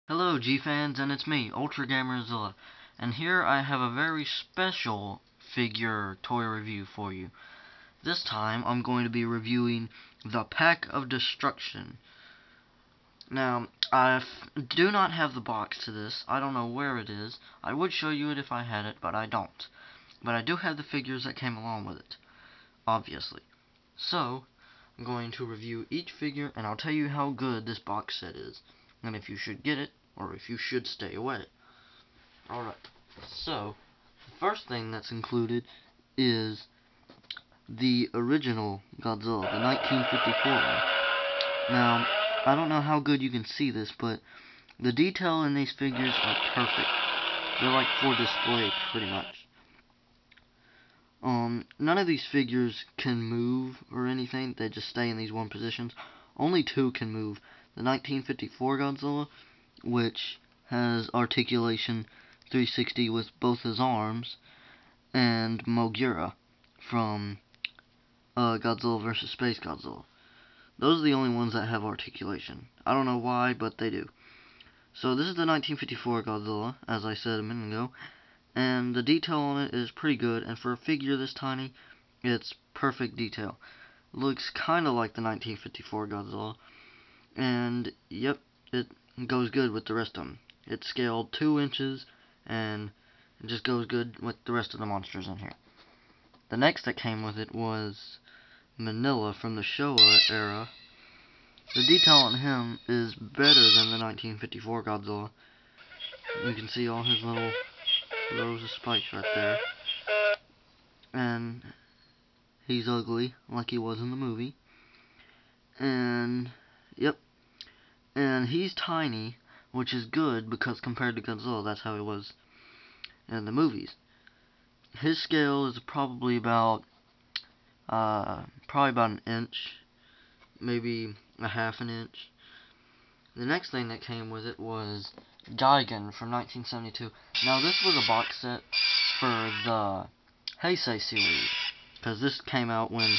Hello G-fans, and it's me, UltraGameraZilla, and here I have a very special figure toy review for you. This time I'm going to be reviewing the Pack of Destruction. Now, I do not have the box to this. I don't know where it is. I would show you it if I had it, but I don't. But I do have the figures that came along with it, obviously. So, I'm going to review each figure, and I'll tell you how good this box set is, and if you should get it, or if you should stay away. Alright, so, the first thing that's included is the original Godzilla, the 1954 one. Now, I don't know how good you can see this, but the detail in these figures are perfect. They're like for display, pretty much. None of these figures can move or anything. They just stay in these one positions. Only two can move. The 1954 Godzilla, which has articulation 360 with both his arms, and Mul Guerra from Godzilla vs. Space Godzilla. Those are the only ones that have articulation. I don't know why, but they do. So this is the 1954 Godzilla, as I said a minute ago, and the detail on it is pretty good, and for a figure this tiny, it's perfect detail. Looks kind of like the 1954 Godzilla, and yep, it goes good with the rest of them. It's scaled 2 inches, and it just goes good with the rest of the monsters in here. The next that came with it was Manila from the Showa era. The detail on him is better than the 1954 Godzilla. You can see all his little rows of spikes right there. And he's ugly, like he was in the movie. And, yep. And he's tiny, which is good, because compared to Godzilla, that's how he was in the movies. His scale is probably about an inch, maybe a half an inch. The next thing that came with it was Daigon from 1972. Now this was a box set for the Heisei series, because this came out when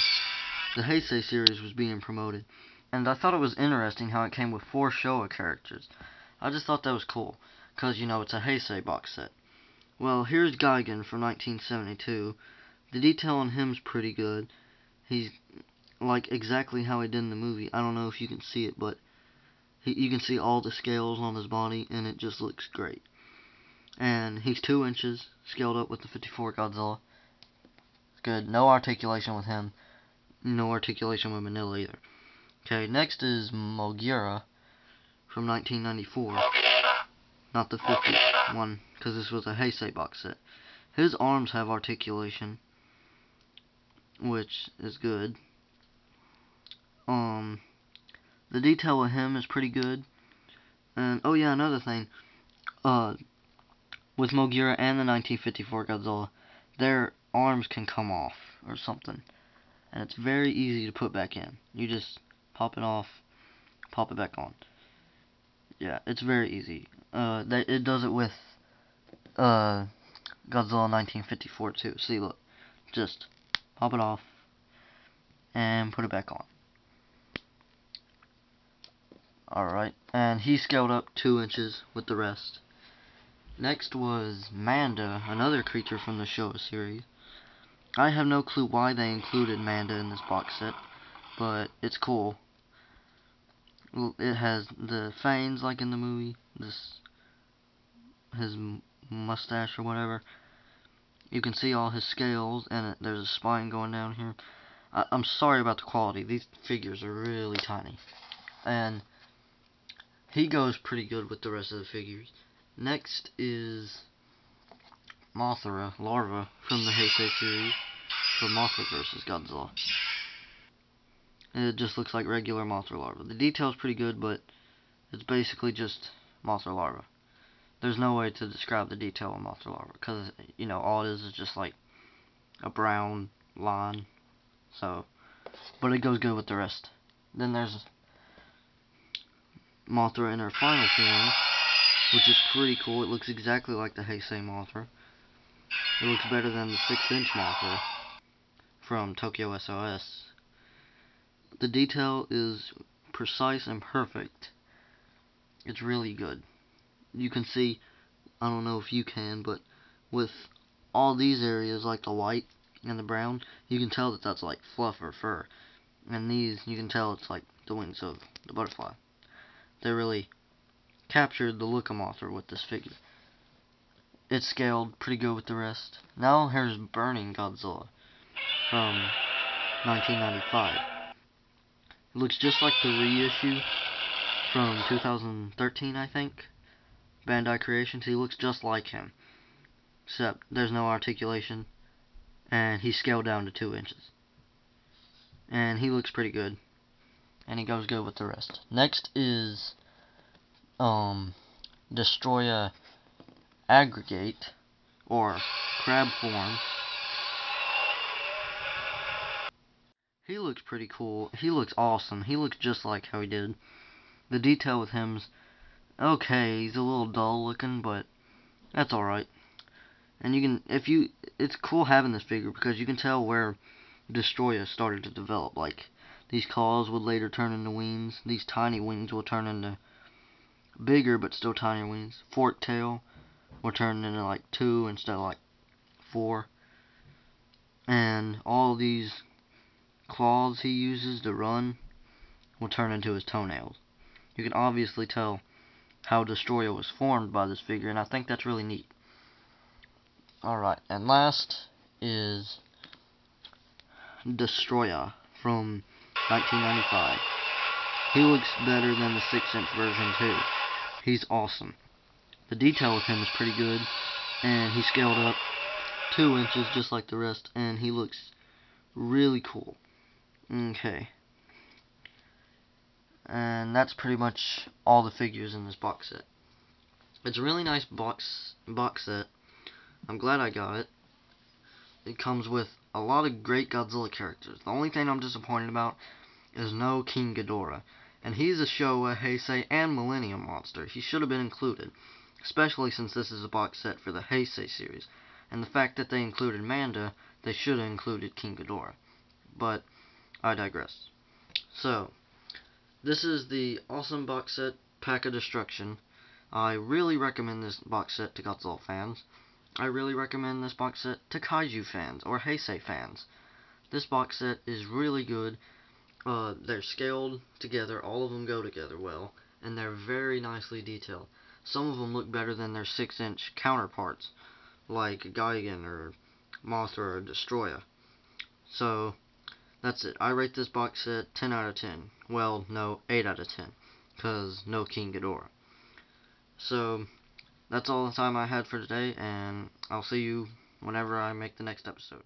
the Heisei series was being promoted. And I thought it was interesting how it came with 4 Showa characters. I just thought that was cool, because, you know, it's a Heisei box set. Well, here's Daigon from 1972. The detail on him's pretty good. He's like exactly how he did in the movie. I don't know if you can see it, but you can see all the scales on his body, and it just looks great. And he's 2 inches, scaled up with the 54 Godzilla. It's good. No articulation with him. No articulation with Manila either. Okay, next is Mul Guerra from 1994. Not the 50 one, because this was a Heisei box set. His arms have articulation, which is good. The detail of him is pretty good. And, oh yeah, another thing. With Mul Guerra and the 1954 Godzilla, their arms can come off, or something. And it's very easy to put back in. You just pop it off, pop it back on. Yeah, it's very easy. It does it with Godzilla 1954 too. See, look, just pop it off and put it back on. Alright, and he scaled up 2 inches with the rest. Next was Manda, another creature from the Showa series. I have no clue why they included Manda in this box set, but it's cool. It has the fangs like in the movie, his mustache or whatever. You can see all his scales, and there's a spine going down here. I'm sorry about the quality. These figures are really tiny. And he goes pretty good with the rest of the figures. Next is Mothra Larvae from the Heisei series for Mothra vs. Godzilla. It just looks like regular Mothra Larvae. The detail's pretty good, but it's basically just Mothra Larvae. There's no way to describe the detail of Mothra Larvae, because, you know, all it is just like a brown line. So, but it goes good with the rest. Then there's Mothra in her final form, which is pretty cool. It looks exactly like the Heisei Mothra. It looks better than the 6-inch Mothra from Tokyo SOS. The detail is precise and perfect. It's really good. you can see, I don't know if you can, but with all these areas, like the white and the brown, you can tell that that's like fluff or fur. And these, you can tell it's like the wings of the butterfly. They really captured the look of Mothra with this figure. It's scaled pretty good with the rest. Now here's Burning Godzilla from 1995. It looks just like the reissue from 2013, I think. Bandai Creations. He looks just like him, except there's no articulation, and he's scaled down to 2 inches. And he looks pretty good, and he goes good with the rest. Next is Destroyer Aggregate, or crab form. He looks pretty cool. He looks awesome. He looks just like how he did. The detail with him's okay. He's a little dull looking, but that's alright. And you can, it's cool having this figure because you can tell where Destroyer started to develop. Like, these claws would later turn into wings. These tiny wings will turn into bigger but still tinier wings. Fork tail will turn into like 2 instead of like 4. And all these claws he uses to run will turn into his toenails. You can obviously tell how Destroyer was formed by this figure, and I think that's really neat. Alright, and last is Destroyer from 1995. He looks better than the 6-inch version too. He's awesome. The detail with him is pretty good, and he scaled up 2 inches just like the rest, and he looks really cool. Okay. And that's pretty much all the figures in this box set. It's a really nice box set. I'm glad I got it. It comes with a lot of great Godzilla characters. The only thing I'm disappointed about is no King Ghidorah. And he's a Showa, Heisei, and Millennium monster. He should have been included, especially since this is a box set for the Heisei series. And the fact that they included Manda, they should have included King Ghidorah. But I digress. So, this is the awesome box set, Pack of Destruction. I really recommend this box set to Godzilla fans. I really recommend this box set to Kaiju fans or Heisei fans. This box set is really good. They're scaled together, all of them go together well, and they're very nicely detailed. Some of them look better than their 6-inch counterparts, like Daigon or Mothra or Destroyer. So, that's it. I rate this box set 10 out of 10. Well, no, 8 out of 10, because no King Ghidorah. So, that's all the time I had for today, and I'll see you whenever I make the next episode.